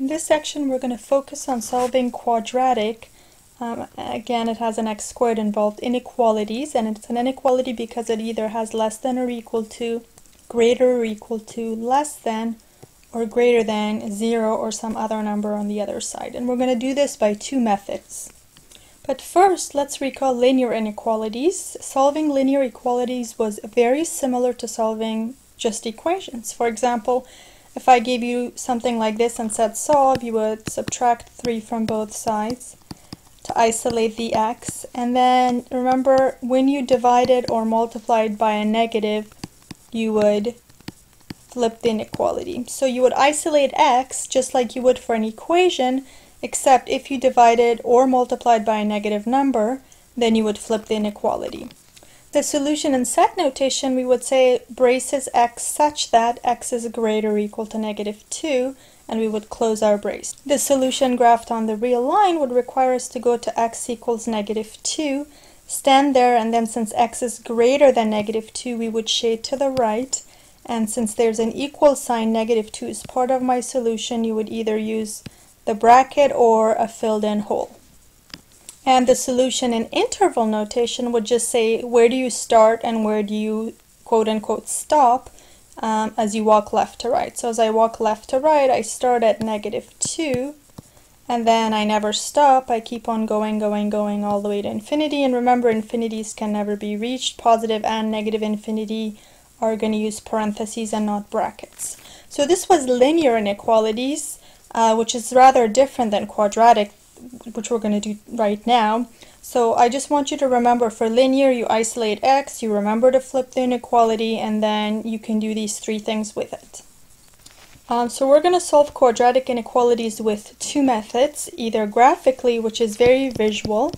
In this section we're going to focus on solving quadratic. Again, it has an x squared involved inequalities, and it's an inequality because it either has less than or equal to, greater or equal to, less than or greater than 0 or some other number on the other side. And we're going to do this by two methods. But first, let's recall linear inequalities. Solving linear equalities was very similar to solving just equations. For example, if I gave you something like this and said solve, you would subtract 3 from both sides to isolate the x. And then remember, when you divided or multiplied by a negative, you would flip the inequality. So you would isolate x just like you would for an equation, except if you divided or multiplied by a negative number, then you would flip the inequality. The solution in set notation, we would say braces x such that x is greater or equal to -2, and we would close our brace. The solution graphed on the real line would require us to go to x equals -2, stand there, and then since x is greater than -2, we would shade to the right, and since there's an equal sign, -2 is part of my solution, you would either use the bracket or a filled in hole. And the solution in interval notation would just say where do you start and where do you quote-unquote stop as you walk left to right. So as I walk left to right, I start at -2, and then I never stop. I keep on going all the way to infinity. And remember, infinities can never be reached. Positive and negative infinity are going to use parentheses and not brackets. So this was linear inequalities, which is rather different than quadratic, which we're going to do right now. So I just want you to remember, for linear, you isolate x, you remember to flip the inequality, and then you can do these three things with it. So we're going to solve quadratic inequalities with two methods, either graphically, which is very visual.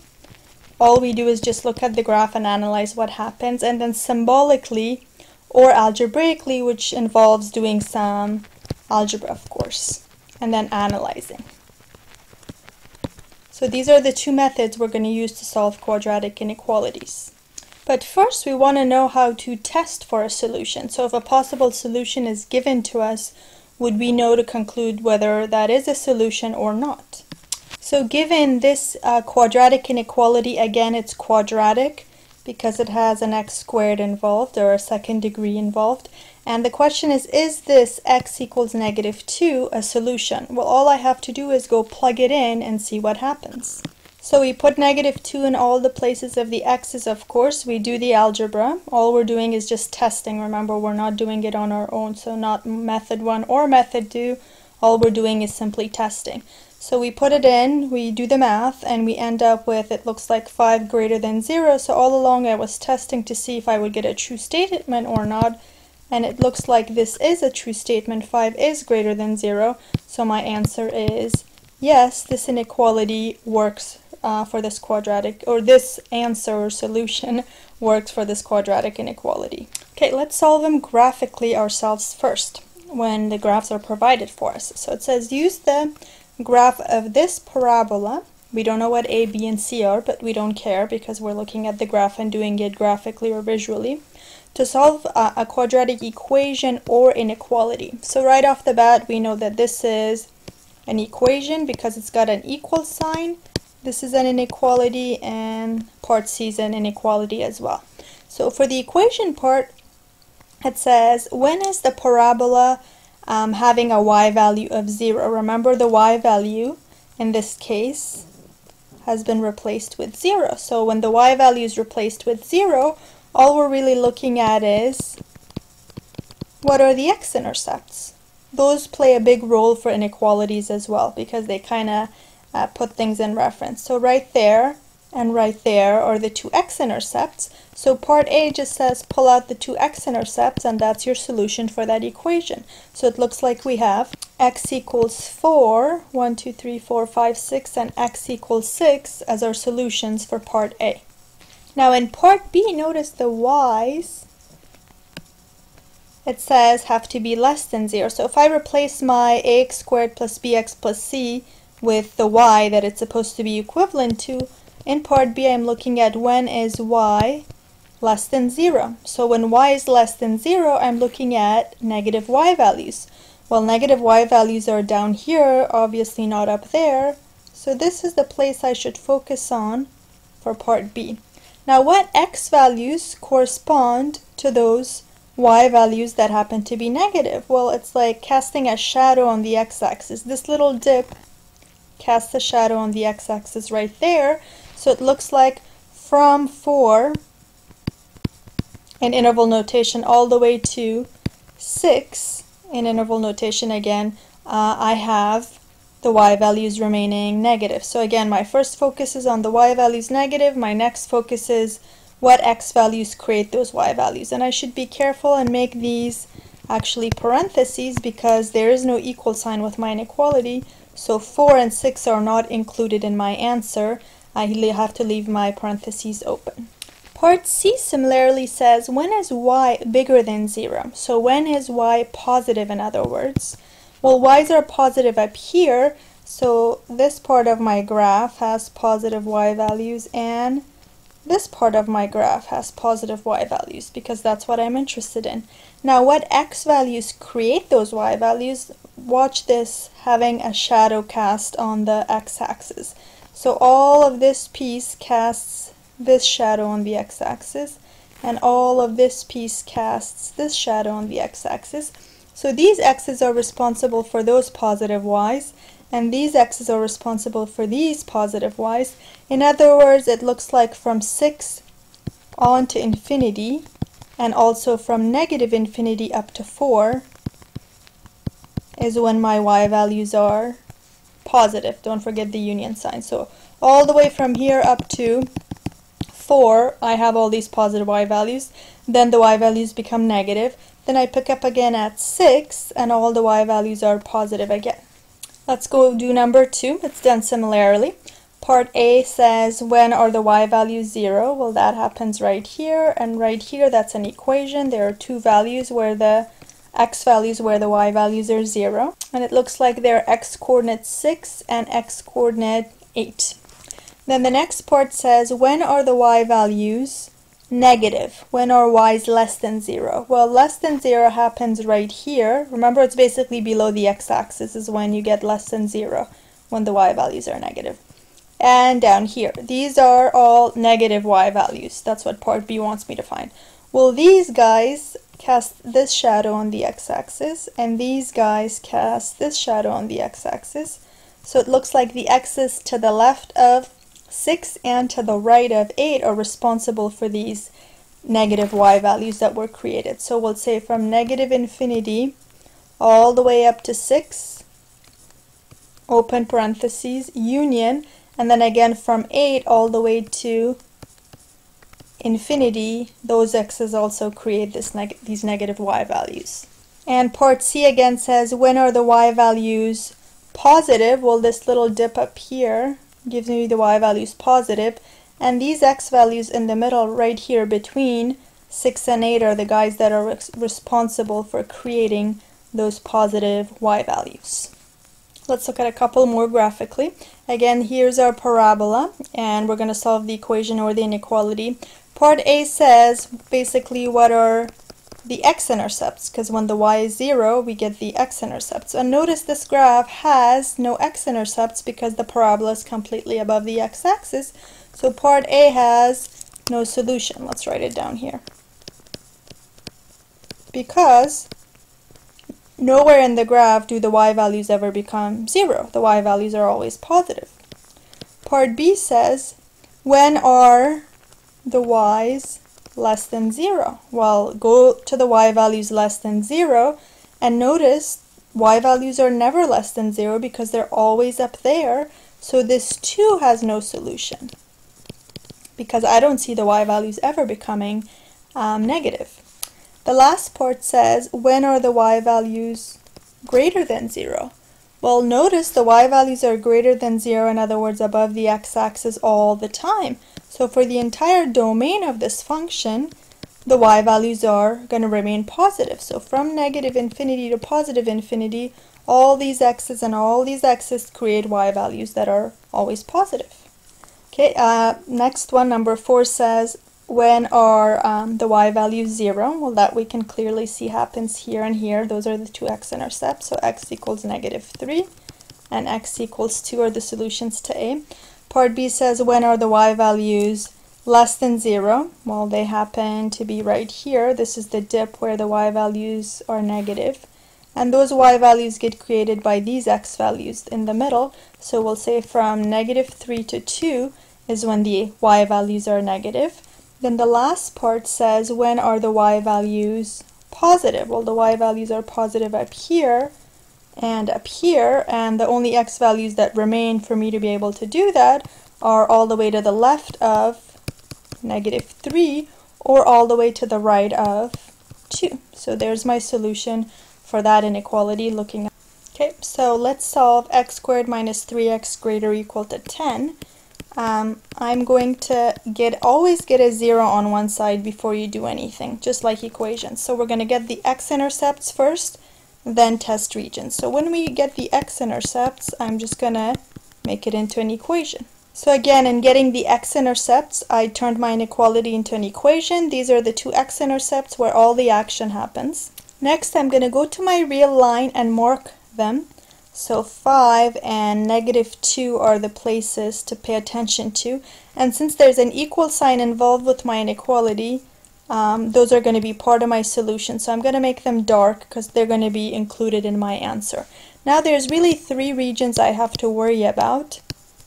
All we do is just look at the graph and analyze what happens, and then symbolically or algebraically, which involves doing some algebra, of course, and then analyzing. So these are the two methods we're going to use to solve quadratic inequalities. But first we want to know how to test for a solution. So if a possible solution is given to us, would we know to conclude whether that is a solution or not? So given this quadratic inequality, again it's quadratic because it has an x squared involved, or a second degree involved. And the question is this x equals -2 a solution? Well, all I have to do is go plug it in and see what happens. So we put -2 in all the places of the x's, of course. We do the algebra. All we're doing is just testing. Remember, we're not doing it on our own, so not method 1 or method 2. All we're doing is simply testing. So we put it in, we do the math, and we end up with, it looks like 5 greater than 0. So all along I was testing to see if I would get a true statement or not. And it looks like this is a true statement. 5 is greater than 0. So my answer is yes, this inequality works for this quadratic, or this answer or solution works for this quadratic inequality. Okay, let's solve them graphically ourselves first when the graphs are provided for us. So it says use the graph of this parabola. We don't know what A, B, and C are, but we don't care because we're looking at the graph and doing it graphically or visually, to solve a quadratic equation or inequality. So right off the bat, we know that this is an equation because it's got an equal sign. This is an inequality, and part C is an inequality as well. So for the equation part, it says, when is the parabola having a y value of 0? Remember, the y value in this case has been replaced with 0. So when the y value is replaced with 0, all we're really looking at is, what are the x-intercepts? Those play a big role for inequalities as well because they kind of put things in reference. So right there and right there are the two x-intercepts. So part A just says pull out the two x-intercepts, and that's your solution for that equation. So it looks like we have x equals 4, 1, 2, 3, 4, 5, 6, and x equals 6 as our solutions for part A. Now in part B, notice the y's, it says have to be less than 0. So if I replace my ax squared plus bx plus c with the y that it's supposed to be equivalent to, in part B I'm looking at when is y less than 0. So when y is less than 0, I'm looking at negative y values. Well, negative y values are down here, obviously not up there. So this is the place I should focus on for part B. Now, what x values correspond to those y values that happen to be negative? Well, it's like casting a shadow on the x-axis. This little dip casts a shadow on the x-axis right there. So it looks like from 4 in interval notation all the way to 6 in interval notation again, I have the y values remaining negative. So again, my first focus is on the y values negative. My next focus is what x values create those y values. And I should be careful and make these actually parentheses because there is no equal sign with my inequality. So 4 and 6 are not included in my answer. I have to leave my parentheses open. Part C similarly says, when is y bigger than 0? So when is y positive, in other words? Well, y's are positive up here, so this part of my graph has positive y values, and this part of my graph has positive y values, because that's what I'm interested in. Now, what x values create those y values? Watch this having a shadow cast on the x-axis. So all of this piece casts this shadow on the x-axis, and all of this piece casts this shadow on the x-axis. So these x's are responsible for those positive y's, and these x's are responsible for these positive y's. In other words, it looks like from 6 on to infinity, and also from negative infinity up to 4 is when my y values are positive. Don't forget the union sign. So all the way from here up to 4, I have all these positive y values. Then the y values become negative. Then I pick up again at 6, and all the y values are positive again. Let's go do number 2. It's done similarly. Part A says, when are the y values 0? Well, that happens right here, and right here that's an equation. There are two values where the x values where the y values are 0. And it looks like they're x coordinate 6 and x coordinate 8. Then the next part says, when are the y values negative? When are y's less than 0? Well, less than 0 happens right here. Remember, it's basically below the x-axis is when you get less than 0, when the y values are negative. And down here, these are all negative y values. That's what part B wants me to find. Well, these guys cast this shadow on the x-axis, and these guys cast this shadow on the x-axis. So it looks like the x's to the left of 6 and to the right of 8 are responsible for these negative y values that were created. So we'll say from negative infinity all the way up to 6, open parentheses, union, and then again from 8 all the way to infinity, those x's also create these negative y values. And part C again says, when are the y values positive? Well, this little dip up here gives me the y values positive, and these x values in the middle right here between 6 and 8 are the guys that are responsible for creating those positive y values. Let's look at a couple more graphically. Again, here's our parabola, and we're going to solve the equation or the inequality. Part A says basically what are the x-intercepts, because when the y is 0, we get the x-intercepts. And notice this graph has no x-intercepts because the parabola is completely above the x-axis. So part A has no solution. Let's write it down here. Because nowhere in the graph do the y values ever become 0. The y values are always positive. Part B says, when are the y's less than 0? Well, go to the y values less than 0, and notice y values are never less than 0 because they're always up there. So this too has no solution because I don't see the y values ever becoming negative. The last part says, when are the y values greater than 0? Well, notice the y values are greater than 0, in other words, above the x-axis all the time. So for the entire domain of this function, the y values are going to remain positive. So from negative infinity to positive infinity, all these x's and all these x's create y values that are always positive. Okay, next one, number 4 says, when are the y values 0? Well, that we can clearly see happens here and here. Those are the two x-intercepts. So x equals -3 and x equals 2 are the solutions to A. Part B says when are the y values less than 0? Well, they happen to be right here. This is the dip where the y values are negative. And those y values get created by these x values in the middle. So we'll say from -3 to 2 is when the y values are negative. Then the last part says when are the y values positive? Well, the y values are positive up here, and the only x values that remain for me to be able to do that are all the way to the left of -3 or all the way to the right of 2. So there's my solution for that inequality looking at. Okay, so let's solve x squared minus 3x greater or equal to 10. I'm going to always get a 0 on one side before you do anything, just like equations. So we're going to get the x-intercepts first, then test regions. So when we get the x-intercepts, I'm just going to make it into an equation. So again, in getting the x-intercepts, I turned my inequality into an equation. These are the two x-intercepts where all the action happens. Next, I'm going to go to my real line and mark them. So 5 and -2 are the places to pay attention to. And since there's an equal sign involved with my inequality, those are going to be part of my solution. So I'm going to make them dark because they're going to be included in my answer. Now there's really 3 regions I have to worry about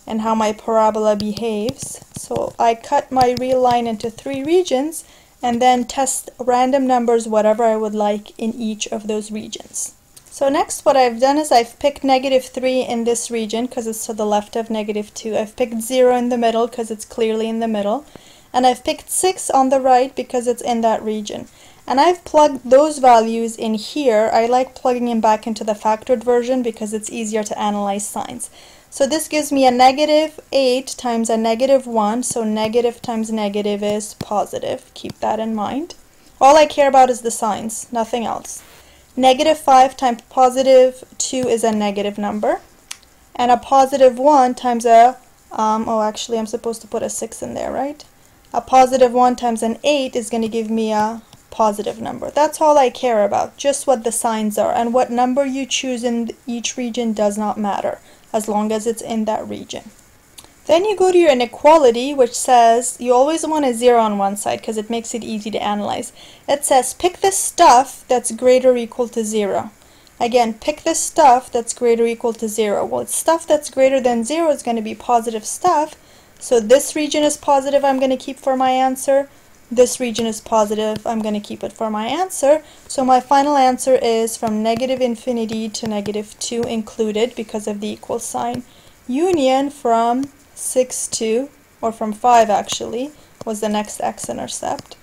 and how my parabola behaves. So I cut my real line into 3 regions and then test random numbers, whatever I would like, in each of those regions. So next what I've done is I've picked -3 in this region because it's to the left of -2. I've picked 0 in the middle because it's clearly in the middle. And I've picked 6 on the right because it's in that region. And I've plugged those values in here. I like plugging them back into the factored version because it's easier to analyze signs. So this gives me a -8 times a -1. So negative times negative is positive. Keep that in mind. All I care about is the signs, nothing else. -5 times +2 is a negative number, and a +1 times a, actually I'm supposed to put a 6 in there, right? A +1 times an 8 is going to give me a positive number. That's all I care about, just what the signs are, and what number you choose in each region does not matter, as long as it's in that region. Then you go to your inequality, which says you always want a 0 on one side because it makes it easy to analyze. It says pick the stuff that's greater or equal to 0. Again, pick the stuff that's greater or equal to 0. Well, it's stuff that's greater than 0 is going to be positive stuff. So this region is positive, I'm going to keep for my answer. This region is positive, I'm going to keep it for my answer. So my final answer is from -infinity to -2 included because of the equal sign. Union from 6 to, or from 5 actually, was the next x-intercept,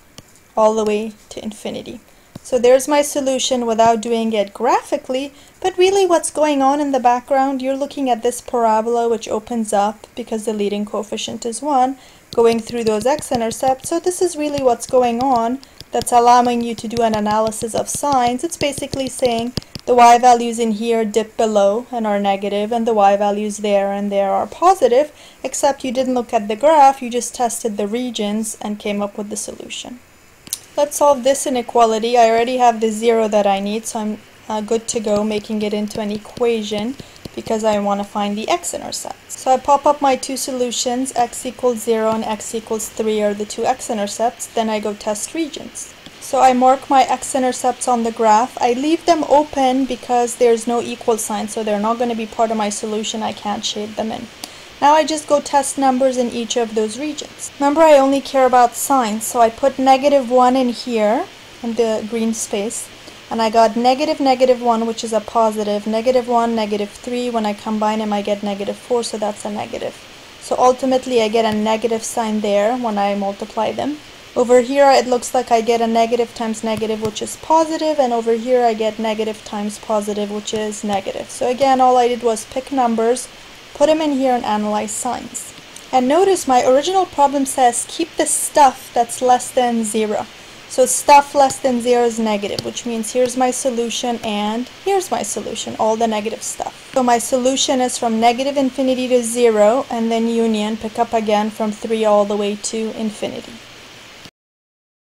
all the way to infinity. So there's my solution without doing it graphically, but really what's going on in the background, you're looking at this parabola which opens up because the leading coefficient is 1, going through those x-intercepts. So this is really what's going on that's allowing you to do an analysis of signs. It's basically saying the y values in here dip below and are negative, and the y values there and there are positive, except you didn't look at the graph, you just tested the regions and came up with the solution. Let's solve this inequality. I already have the 0 that I need, so I'm good to go making it into an equation because I want to find the x-intercepts. So I pop up my two solutions, x equals 0 and x equals 3 are the two x-intercepts, then I go test regions. So I mark my x-intercepts on the graph. I leave them open because there's no equal sign, so they're not going to be part of my solution. I can't shade them in. Now I just go test numbers in each of those regions. Remember, I only care about signs, so I put -1 in here in the green space, and I got -1, which is a positive, -1, -3. When I combine them, I get -4, so that's a negative. So ultimately, I get a negative sign there when I multiply them. Over here, it looks like I get a negative times negative, which is positive, and over here, I get negative times positive, which is negative. So again, all I did was pick numbers, put them in here, and analyze signs. And notice my original problem says keep the stuff that's less than 0. So stuff less than 0 is negative, which means here's my solution and here's my solution, all the negative stuff. So my solution is from -infinity to 0, and then union, pick up again from 3 all the way to infinity.